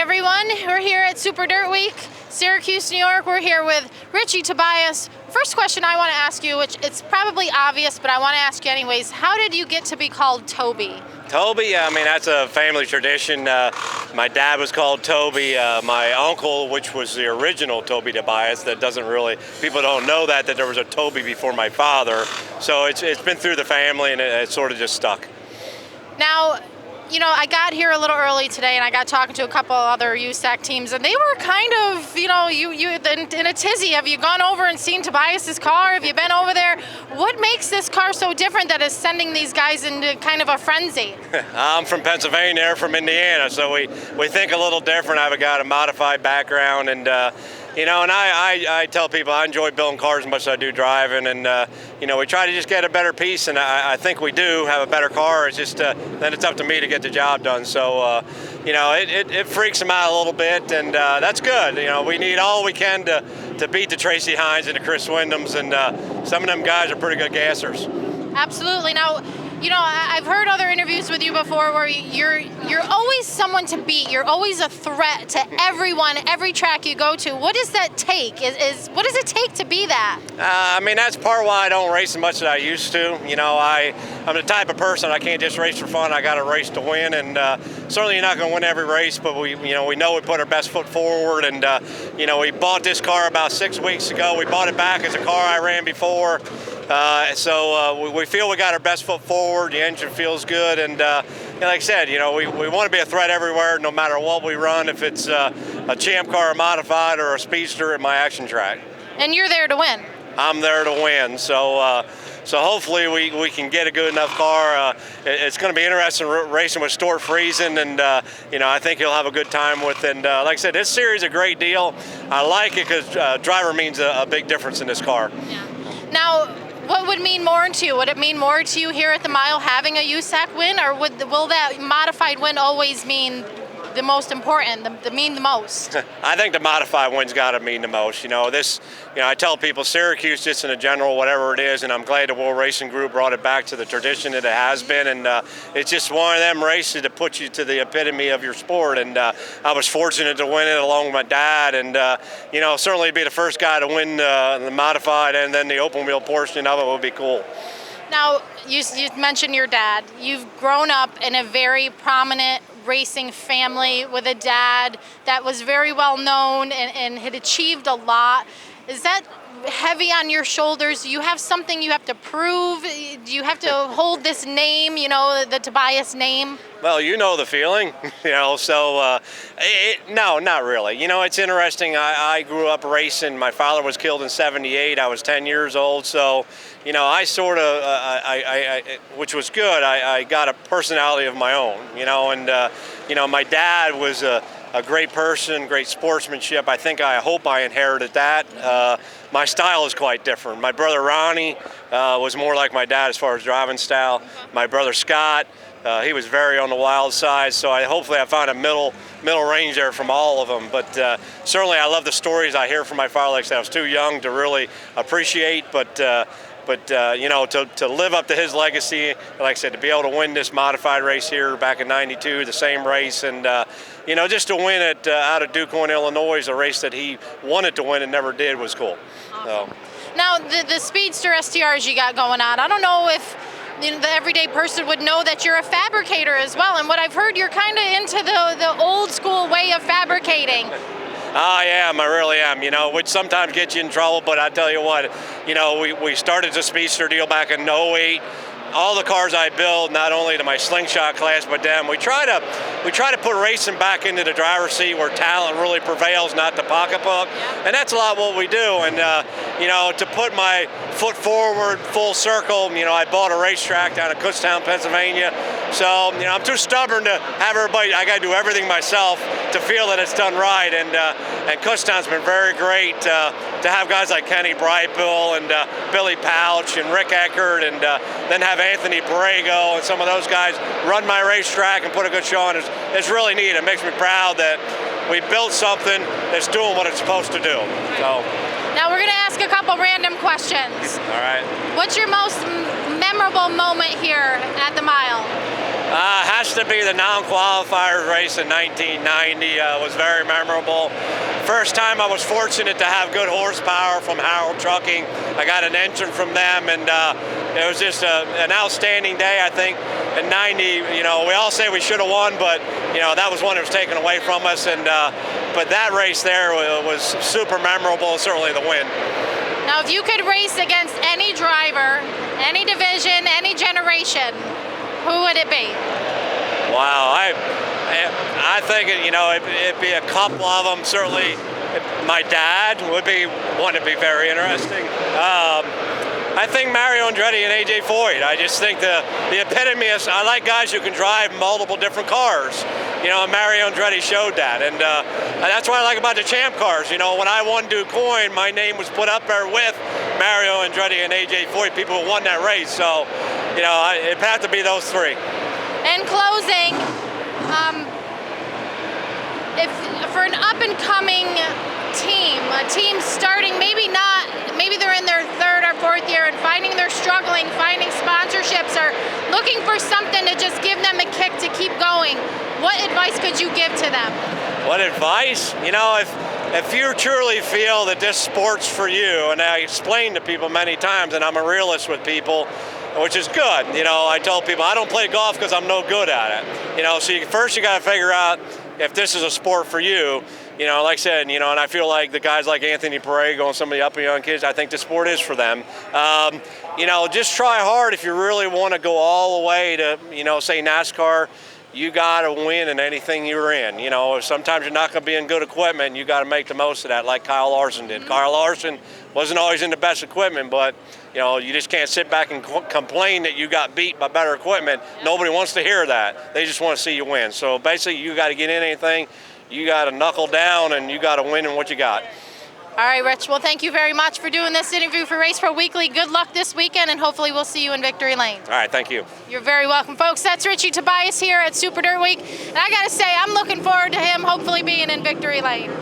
everyone, we're here at Super Dirt Week, Syracuse, New York. We're here with Richie, Tobias. First question I want to ask you, which it's probably obvious, but I want to ask you anyways, how did you get to be called Toby? Toby, I mean, that's a family tradition. My dad was called Toby. My uncle, which was the original Toby Tobias, people don't know that there was a Toby before my father. So it's been through the family, and it sort of just stuck. Now, I got here a little early today, and I got talking to a couple other USAC teams, and they were kind of, you in a tizzy. Have you gone over and seen Tobias's car? Have you been over there? What makes this car so different that is sending these guys into kind of a frenzy? I'm from Pennsylvania, they're from Indiana, so we think a little different. I've got a modified background, and I tell people I enjoy building cars as much as I do driving, and we try to just get a better piece, and I think we do have a better car. It's just then it's up to me to get the job done. So it freaks them out a little bit, and that's good. We need all we can to beat the Tracy Hines and the Chris Wyndhams, and some of them guys are pretty good gassers. Absolutely. Now, I've heard other interviews with you before where you're always someone to beat. You're always a threat to everyone, every track you go to. What does that take? What does it take to be that? That's part why I don't race as much as I used to. I'm the type of person I can't just race for fun. I got to race to win, and certainly you're not going to win every race. But we know we put our best foot forward, and we bought this car about 6 weeks ago. We bought it back as a car I ran before. So we feel we got our best foot forward. The engine feels good, and like I said, we want to be a threat everywhere, no matter what we run. If it's a champ car, a modified, or a speedster at my action track. And you're there to win. I'm there to win. So hopefully we can get a good enough car. It's going to be interesting racing with Stuart Friesen, and I think he'll have a good time with it. And like I said, this series is a great deal. I like it because driver means a big difference in this car. Yeah. Now, what would mean more to you? Would it mean more to you here at the mile having a USAC win, or will that modified win always mean the most important, mean the most? I think the modified win's got to mean the most. I tell people Syracuse just in a general, whatever it is, and I'm glad the World Racing Group brought it back to the tradition that it has been, and it's just one of them races that puts you to the epitome of your sport, and I was fortunate to win it along with my dad, and certainly be the first guy to win the modified, and then the open wheel portion of it would be cool. Now, you mentioned your dad. You've grown up in a very prominent racing family with a dad that was very well known and had achieved a lot. Is that heavy on your shoulders? Do you have something you have to prove? Do you have to hold this name, the Tobias name? Well, you know the feeling, so no, not really. It's interesting. I grew up racing. My father was killed in '78. I was 10 years old, so I sort of, which was good. I got a personality of my own, and my dad was a great person, great sportsmanship. I hope I inherited that. My style is quite different. My brother Ronnie was more like my dad as far as driving style. My brother Scott, he was very on the wild side, so hopefully I found a middle range there from all of them. But certainly I love the stories I hear from my father. Like I said, I was too young to really appreciate, but to live up to his legacy, like I said, to be able to win this modified race here back in '92, the same race, and just to win it out of DuQuoin, Illinois, a race that he wanted to win and never did, was cool. Awesome. Now, the Speedster STRs you got going on, I don't know if the everyday person would know that you're a fabricator as well, and what I've heard, you're kind of into the old school way of fabricating. I am, I really am, which sometimes gets you in trouble, but I tell you what, we started the Speedster deal back in '08. All the cars I build, not only to my slingshot class, but them, we try to put racing back into the driver's seat where talent really prevails, not the pocketbook, and that's a lot what we do. And to put my foot forward, full circle, I bought a racetrack down in Kutztown, Pennsylvania. So I'm too stubborn to have everybody. I got to do everything myself to feel that it's done right. And Kutztown's been very great to have guys like Kenny Brightbill and Billy Pouch and Rick Eckert, and then have Anthony Borrego and some of those guys run my racetrack and put a good show on. It's really neat. It makes me proud that we built something that's doing what it's supposed to do. So. Now we're going to ask a couple random questions. All right. What's your most memorable moment here at the mile? Has to be the non-qualifiers race in 1990. Was very memorable. First time I was fortunate to have good horsepower from Harold Trucking. I got an engine from them, and it was just an outstanding day. I think in 90, we all say we should have won, but that was one that was taken away from us. And but that race there was super memorable. Certainly the win. Now, if you could race against any driver, any division, any generation, who would it be? Wow, I think it'd be a couple of them. Certainly, my dad would be one to be very interesting. I think Mario Andretti and AJ Foyt. I just think the epitome is, I like guys who can drive multiple different cars. And Mario Andretti showed that, and that's what I like about the Champ cars. When I won Du Quoin, my name was put up there with Mario Andretti and AJ Foyt, people who won that race. So, it'd have to be those three. In closing, if for an up-and-coming team, a team starting maybe they're in their third or fourth year and they're struggling, finding sponsorships or looking for something to just give them a kick to keep going, what advice could you give to them? What advice? If you truly feel that this sport's for you, and I explain to people many times, and I'm a realist with people, which is good. I tell people I don't play golf because I'm no good at it. So first you got to figure out if this is a sport for you. Like I said, and I feel like the guys like Anthony Perego and some of the up and young kids, I think the sport is for them. Just try hard if you really want to go all the way to, say NASCAR. You got to win in anything you're in. Sometimes you're not going to be in good equipment, and you got to make the most of that, like Kyle Larson did. Kyle Larson wasn't always in the best equipment, but you just can't sit back and complain that you got beat by better equipment. Nobody wants to hear that. They just want to see you win. So basically, you got to get in anything. You got to knuckle down, and you got to win in what you got. All right, Rich. Well, thank you very much for doing this interview for Race Pro Weekly. Good luck this weekend, and hopefully we'll see you in Victory Lane. All right, thank you. You're very welcome, folks. That's Richie Tobias here at Super Dirt Week, and I got to say, I'm looking forward to him hopefully being in Victory Lane.